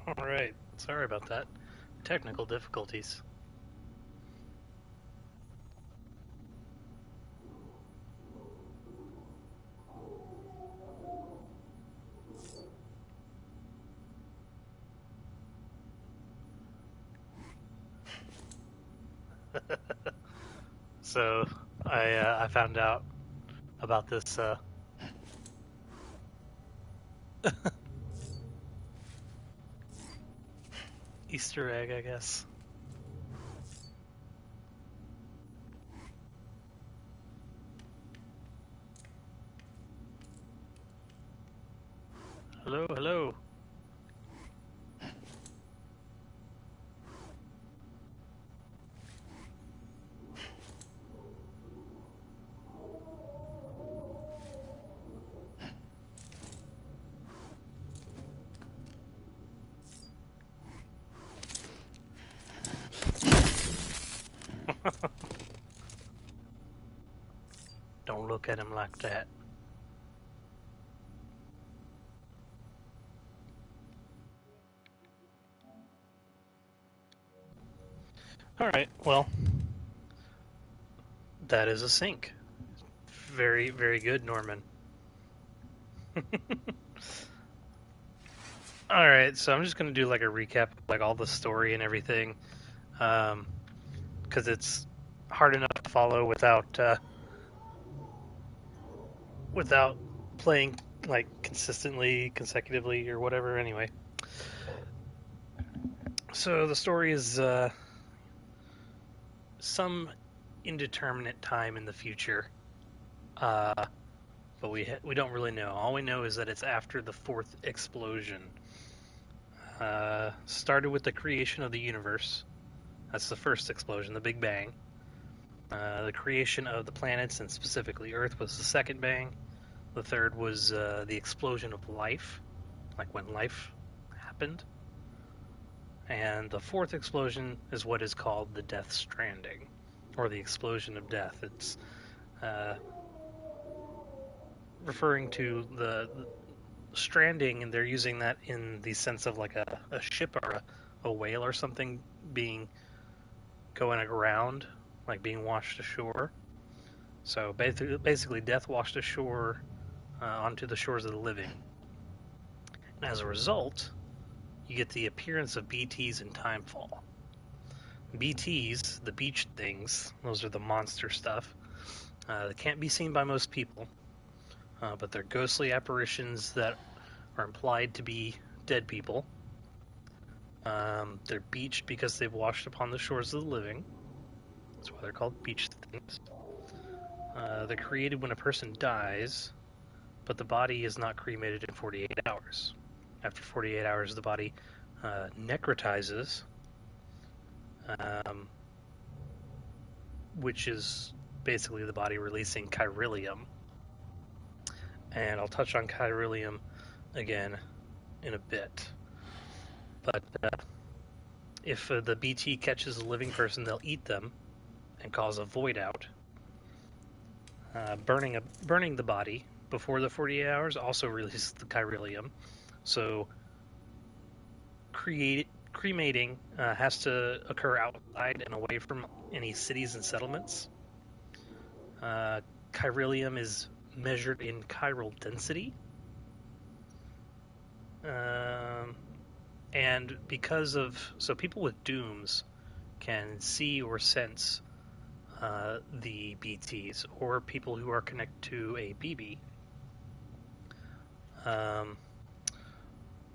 Alright, sorry about that. Technical difficulties. So, I found out about this Easter egg, I guess. Hello, hello. Don't look at him like that. Alright, well, that is a sink. Very, very good, Norman. Alright, so I'm just gonna do like a recap of like all the story and everything. Because it's hard enough to follow without playing like consistently, consecutively, or whatever. Anyway, so the story is some indeterminate time in the future, but we don't really know. All we know is that it's after the fourth explosion. Started with the creation of the universe. That's the first explosion, the Big Bang. The creation of the planets, and specifically Earth, was the second bang. The third was the explosion of life, like when life happened. And the fourth explosion is what is called the Death Stranding, or the explosion of death. It's uh, referring to the stranding, and they're using that in the sense of like a ship or a whale or something being going aground, like being washed ashore. So basically, death washed ashore onto the shores of the living. And as a result, you get the appearance of BTs in Timefall. BTs, the beach things, those are the monster stuff. They can't be seen by most people, but they're ghostly apparitions that are implied to be dead people. They're beached because they've washed upon the shores of the living. That's why they're called beach things. They're created when a person dies, but the body is not cremated in 48 hours. After 48 hours, the body necrotizes, um, which is basically the body releasing chiralium. And I'll touch on chiralium again in a bit. But if the BT catches a living person, they'll eat them and cause a void out. Burning the body before the 48 hours also releases the chiralium. So cremating has to occur outside and away from any cities and settlements. Chiralium is measured in chiral density. And so people with dooms can see or sense the BTs, or people who are connected to a BB.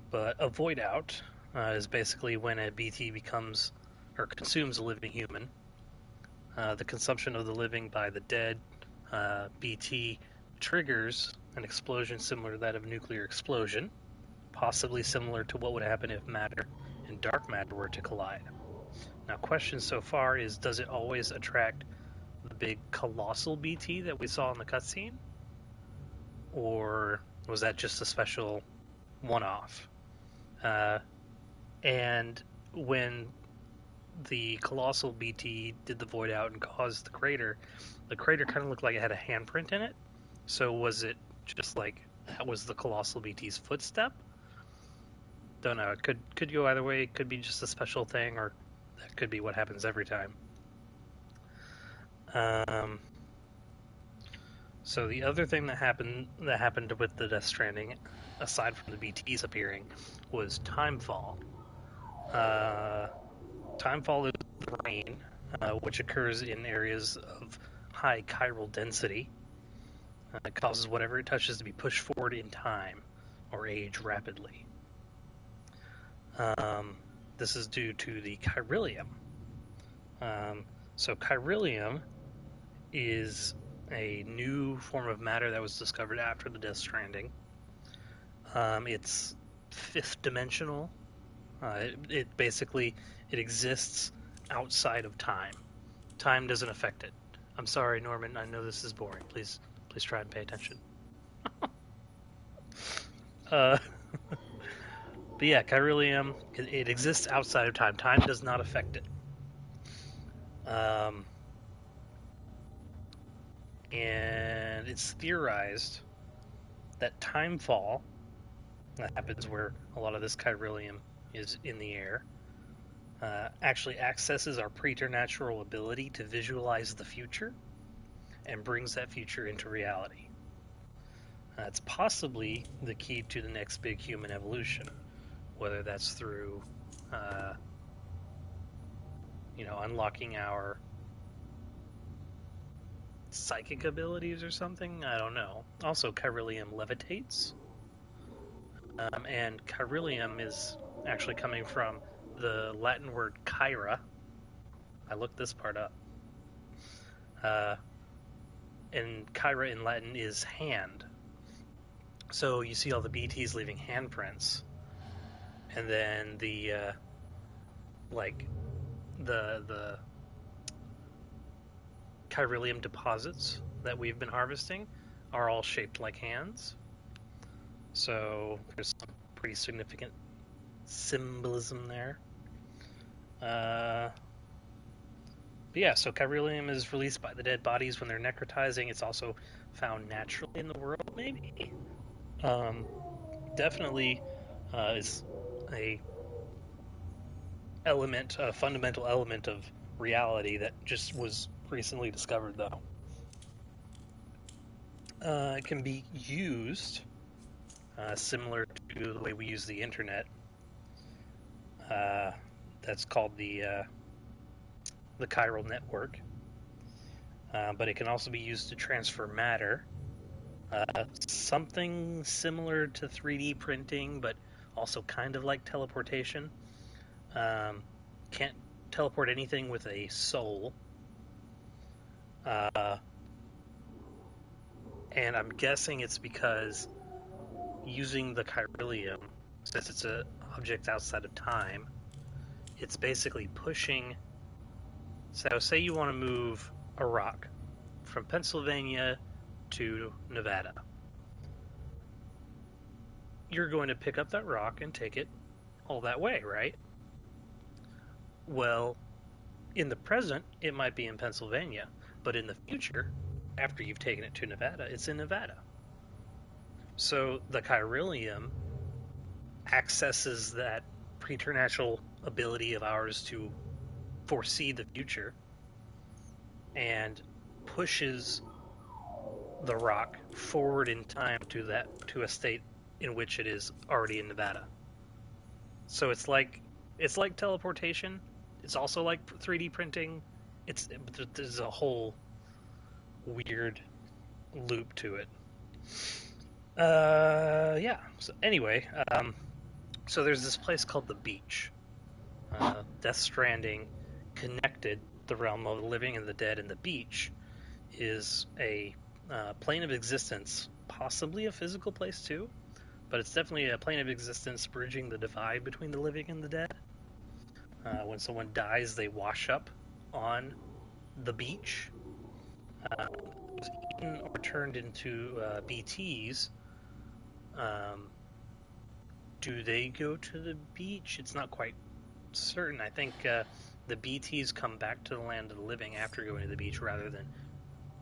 But a void out is basically when a BT becomes or consumes a living human. The consumption of the living by the dead BT triggers an explosion similar to that of a nuclear explosion, possibly similar to what would happen if matter and dark matter were to collide. Now, question so far is, does it always attract the big colossal BT that we saw in the cutscene? Or was that just a special one-off? And when the colossal BT did the void out and caused the crater kind of looked like it had a handprint in it. So was it just like that was the colossal BT's footstep? Don't know. It could go either way. It could be just a special thing, or that could be what happens every time. Um, so the other thing that happened with the Death Stranding, aside from the BTs appearing, was timefall. Uh, Timefall is rain, which occurs in areas of high chiral density. It causes whatever it touches to be pushed forward in time or age rapidly. Um, this is due to the chiralium. So chiralium is a new form of matter that was discovered after the Death Stranding. It's fifth dimensional. It basically it exists outside of time. Time doesn't affect it. I'm sorry, Norman. I know this is boring. Please try and pay attention. uh, but yeah, chiralium it exists outside of time. Time does not affect it. Um, and it's theorized that timefall that happens where a lot of this chiralium is in the air actually accesses our preternatural ability to visualize the future and brings that future into reality. It's possibly the key to the next big human evolution, whether that's through, uh, unlocking our psychic abilities or something. I don't know. Also, chiralium levitates, and chiralium is actually coming from the Latin word chira. I looked this part up. Uh, and chira in Latin is hand. So you see all the BTs leaving handprints, and then the like the chiralium deposits that we've been harvesting are all shaped like hands. So there's some pretty significant symbolism there. But yeah, so chiralium is released by the dead bodies when they're necrotizing. It's also found naturally in the world, maybe. Definitely is a fundamental element of reality that just was recently discovered, though. It can be used similar to the way we use the internet. That's called the chiral network. But it can also be used to transfer matter. Something similar to 3D printing, but also kind of like teleportation. Can't teleport anything with a soul. And I'm guessing it's because using the chiralium, since it's an object outside of time, it's basically pushing. So, say you want to move a rock from Pennsylvania to Nevada. You're going to pick up that rock and take it all that way, right? Well, in the present, it might be in Pennsylvania, but in the future, after you've taken it to Nevada, it's in Nevada. So the chiralium accesses that preternatural ability of ours to foresee the future and pushes the rock forward in time to a state in which it is already in Nevada. So it's like teleportation. It's also like 3D printing. There's a whole weird loop to it. Yeah. So anyway, so there's this place called the Beach. Death Stranding connected the realm of the living and the dead, and the beach is a plane of existence, possibly a physical place too, but it's definitely a plane of existence bridging the divide between the living and the dead. When someone dies, they wash up on the beach. Eaten or turned into BTs. Do they go to the beach? It's not quite certain. I think the BTs come back to the land of the living after going to the beach rather than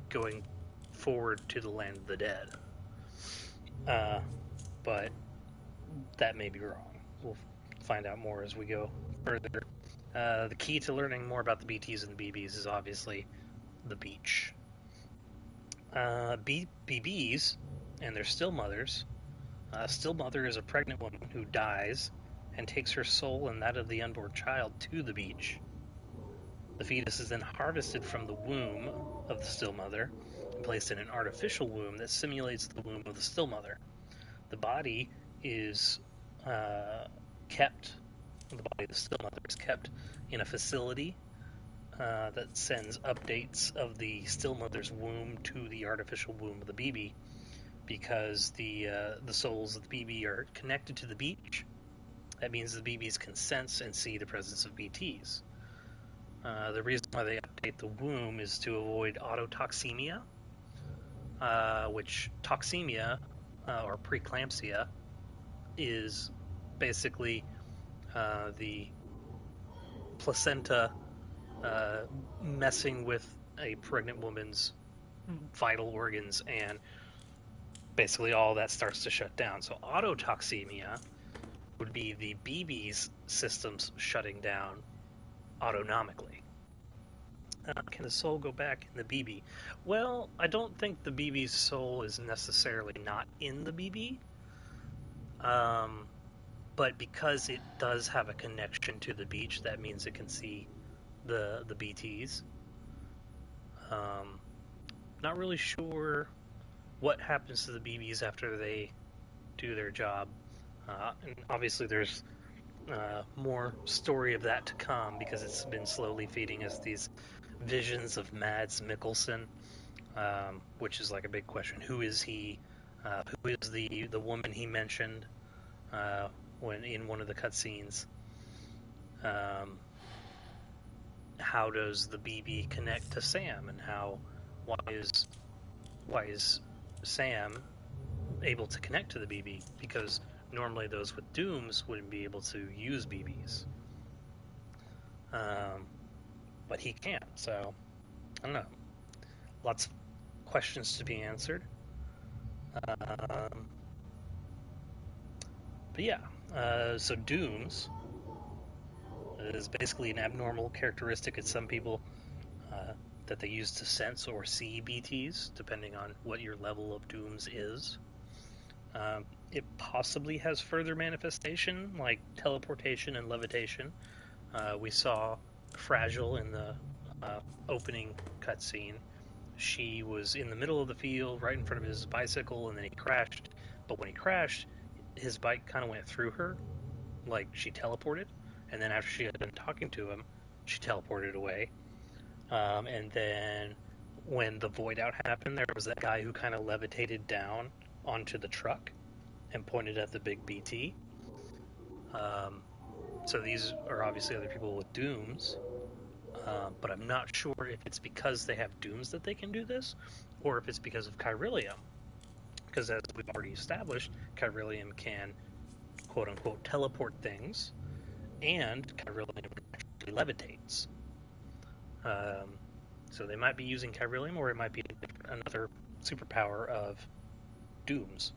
going forward to the land of the dead. But that may be wrong. we'll find out more as we go further. The key to learning more about the BTs and the BBs is obviously the beach. BBs and their still mothers. A still mother is a pregnant woman who dies and takes her soul and that of the unborn child to the beach. The fetus is then harvested from the womb of the still mother and placed in an artificial womb that simulates the womb of the still mother. The body is kept, the body of the still mother is kept in a facility that sends updates of the still mother's womb to the artificial womb of the BB, because the souls of the BB are connected to the beach. That means the BBs can sense and see the presence of BTs. The reason why they update the womb is to avoid autotoxemia, which toxemia or preeclampsia is basically the placenta messing with a pregnant woman's vital organs, and basically all that starts to shut down. So autotoxemia would be the BB's systems shutting down autonomically. Can the soul go back in the BB? Well, I don't think the BB's soul is necessarily not in the BB, but because it does have a connection to the beach, that means it can see the BTs. Not really sure what happens to the BBs after they do their job. And obviously there's more story of that to come, because it's been slowly feeding us these visions of Mads Mikkelsen, which is like a big question. Who is he? Who is the woman he mentioned when in one of the cutscenes? How does the BB connect to Sam, and why is Sam able to connect to the BB? Because normally those with dooms wouldn't be able to use BBs, but he can. So I don't know. Lots of questions to be answered. But yeah, so dooms is basically an abnormal characteristic in some people that they use to sense or see BTs, depending on what your level of dooms is. It possibly has further manifestation, like teleportation and levitation. We saw Fragile in the opening cutscene. She was in the middle of the field, right in front of his bicycle, and then he crashed. But when he crashed, his bike kind of went through her, like she teleported. And then after she got done talking to him, she teleported away. And then when the void out happened, there was that guy who kind of levitated down onto the truck and pointed at the big BT. So these are obviously other people with dooms, but I'm not sure if it's because they have dooms that they can do this, or if it's because of chiralium. Because as we've already established, chiralium can, quote-unquote, teleport things, and chiralium actually levitates. So they might be using chiralium, or it might be another superpower of dooms.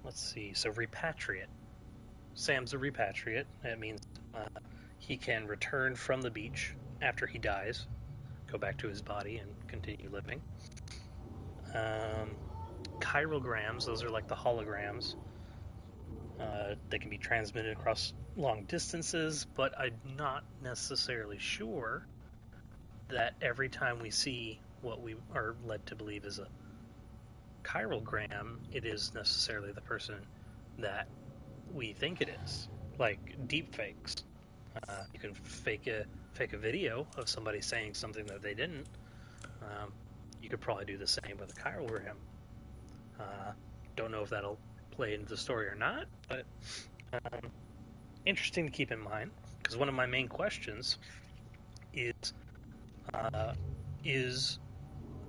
Let's see. So repatriate. Sam's a repatriate. That means he can return from the beach after he dies, go back to his body, and continue living. Chirograms, those are like the holograms. They can be transmitted across long distances, but I'm not necessarily sure that every time we see what we are led to believe is a chirogram, it is necessarily the person that we think it is. Like deep fakes. You can fake a video of somebody saying something that they didn't. You could probably do the same with a chirogram. Don't know if that'll play into the story or not, but interesting to keep in mind, because one of my main questions is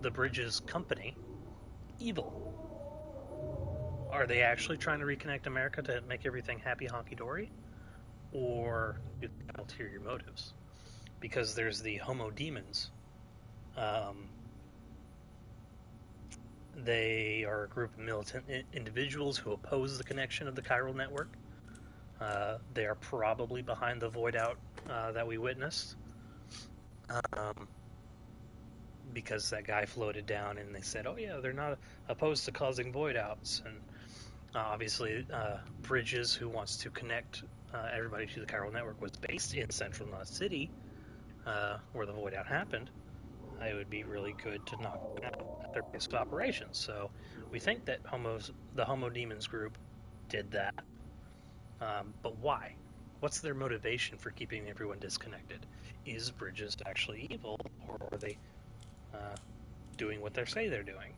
the Bridges company evil? Are they actually trying to reconnect America to make everything happy honky-dory? Or do they have ulterior motives? Because there's the homo demons They are a group of militant individuals who oppose the connection of the chiral network. They are probably behind the void out that we witnessed. Because that guy floated down and they said, oh yeah, they're not opposed to causing void outs. And obviously, Bridges, who wants to connect everybody to the chiral network, was based in Central Knot City, where the void out happened. It would be really good to knock them out at their base of operations. So we think that the Homo Demons group did that. But why? What's their motivation for keeping everyone disconnected? Is Bridges actually evil, or are they doing what they say they're doing?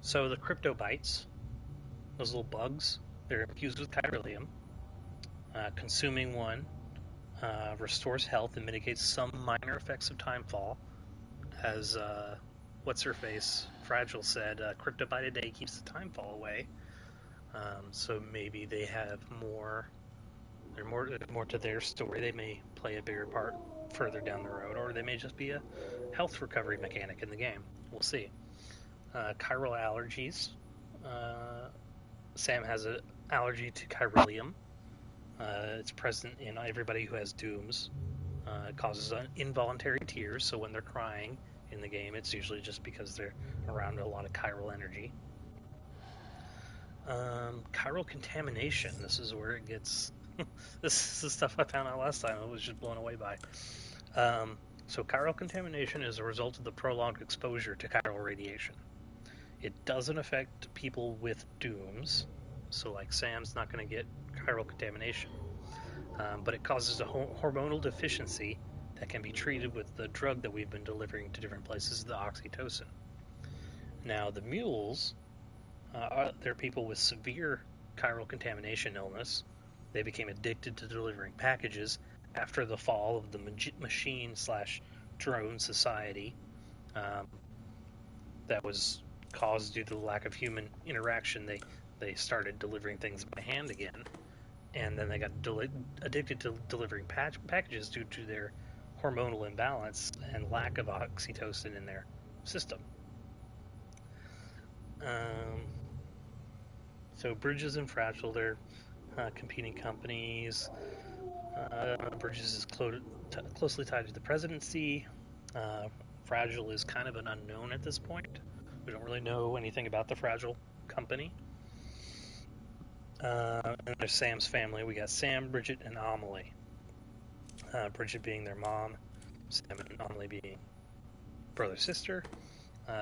So the cryptobites, those little bugs, they're infused with chiralium. Consuming one restores health and mitigates some minor effects of timefall. As what's her face, Fragile said, cryptobite a day keeps the timefall away. So maybe they have more. There's more to their story. They may play a bigger part further down the road, or they may just be a health recovery mechanic in the game. We'll see. Chiral allergies. Sam has an allergy to chiralium. It's present in everybody who has dooms. It causes involuntary tears, so when they're crying in the game, it's usually just because they're around a lot of chiral energy. Chiral contamination. This is where it gets... this is the stuff I found out last time. I was just blown away by. So chiral contamination is a result of the prolonged exposure to chiral radiation. It doesn't affect people with dooms, so like Sam's not going to get chiral contamination, but it causes a hormonal deficiency that can be treated with the drug that we've been delivering to different places, the oxytocin. Now, the mules, they're people with severe chiral contamination illness. They became addicted to delivering packages after the fall of the machine/drone society that was caused due to the lack of human interaction. They started delivering things by hand again, and then they got addicted to delivering packages due to their hormonal imbalance and lack of oxytocin in their system. So Bridges and Fragile, they're competing companies. Bridges is closely tied to the presidency. Fragile is kind of an unknown at this point. We don't really know anything about the Fragile company. And there's Sam's family. We got Sam, Bridget, and Amelie. Bridget being their mom, Sam and Amelie being brother-sister.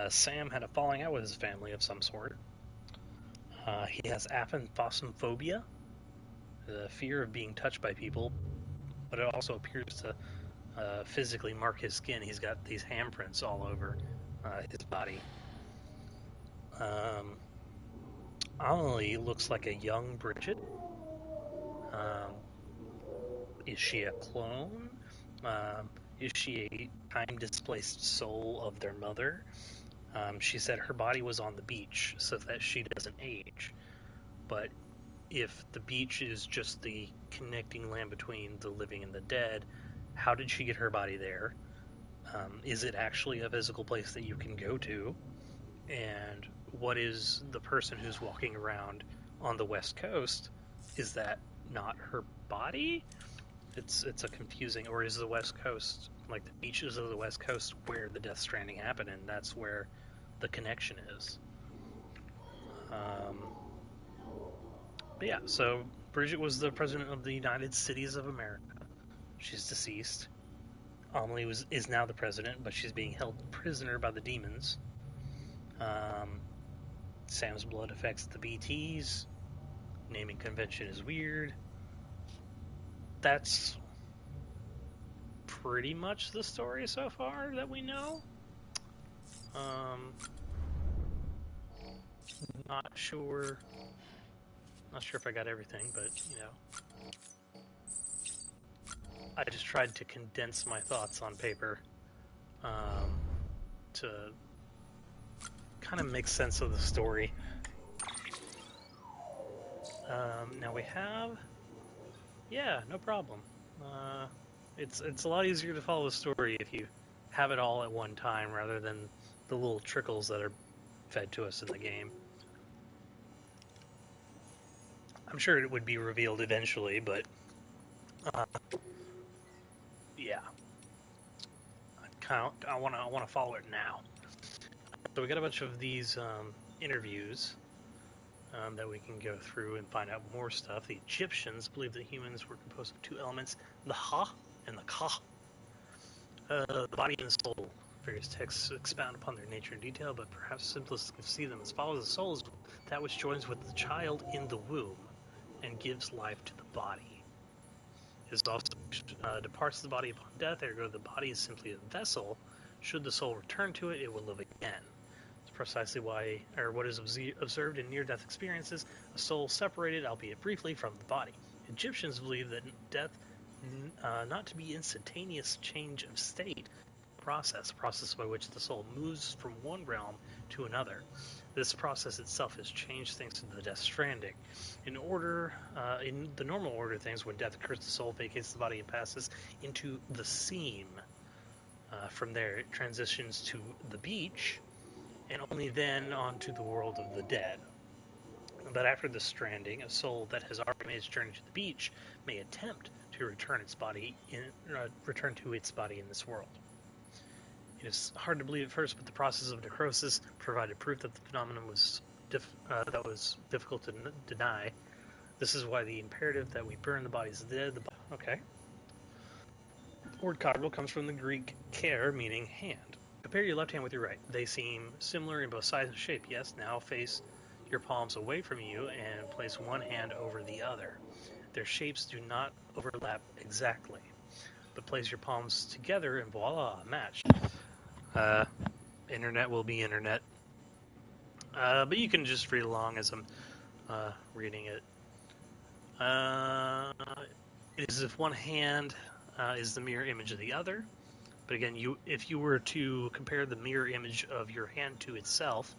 Sam had a falling out with his family of some sort. He has aphantasmophobia, the fear of being touched by people, but it also appears to physically mark his skin. He's got these handprints all over his body. Amelie looks like a young Bridget. Is she a clone? Is she a time-displaced soul of their mother? She said her body was on the beach so that she doesn't age. But if the beach is just the connecting land between the living and the dead, how did she get her body there? Is it actually a physical place that you can go to? And what is the person who's walking around on the West Coast? Is that not her body? It's a confusing, or is the West Coast, like the beaches of the West Coast, where the Death Stranding happened, and that's where the connection is. But yeah, so Bridget was the president of the United Cities of America. She's deceased. Amelie is now the president, but she's being held prisoner by the demons. Sam's blood affects the BTs. Naming convention is weird. That's pretty much the story so far that we know. Not sure if I got everything, but I just tried to condense my thoughts on paper to kind of make sense of the story. Now we have, no problem. It's a lot easier to follow the story if you have it all at one time rather than the little trickles that are fed to us in the game. I'm sure it would be revealed eventually, but uh, yeah, I want to follow it now. So we got a bunch of these interviews that we can go through and find out more stuff. The Egyptians believed that humans were composed of two elements, the Ha and the Ka. The body and the soul. Various texts expound upon their nature in detail, but perhaps simplest can see them as follows. The soul is that which joins with the child in the womb and gives life to the body. It is also departs the body upon death, ergo the body is simply a vessel. Should the soul return to it, it will live again. It's precisely why, or what is observed in near-death experiences, a soul separated, albeit briefly, from the body. Egyptians believe that death not to be instantaneous change of state, a process by which the soul moves from one realm to another. This process itself has changed things in the Death Stranding. In the normal order of things, when death occurs, the soul vacates the body and passes into the seam. From there, it transitions to the beach, and only then onto the world of the dead. But after the stranding, a soul that has already made its journey to the beach may attempt to return to its body in this world. It is hard to believe at first, but the process of necrosis provided proof that the phenomenon was difficult to deny. This is why the imperative that we burn the bodies of the dead. Okay. The word cardinal comes from the Greek care, meaning hand. Compare your left hand with your right. They seem similar in both size and shape. Yes, now face your palms away from you and place one hand over the other. Their shapes do not overlap exactly, but place your palms together and voila, match. Internet will be internet. But you can just read along as I'm reading it. It is as if one hand is the mirror image of the other. But again, if you were to compare the mirror image of your hand to itself,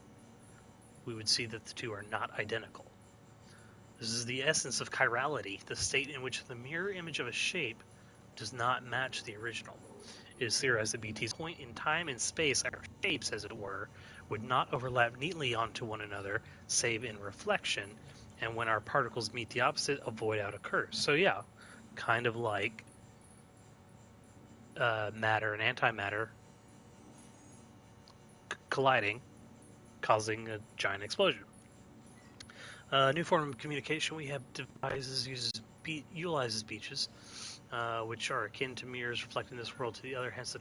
we would see that the two are not identical. This is the essence of chirality, the state in which the mirror image of a shape does not match the original. It is theorized that BT's point in time and space, our shapes as it were, would not overlap neatly onto one another, save in reflection, and when our particles meet the opposite, a void out occurs. So yeah, kind of like matter and antimatter colliding, causing a giant explosion. A new form of communication we have utilizes beaches, which are akin to mirrors reflecting this world to the other. Hence, the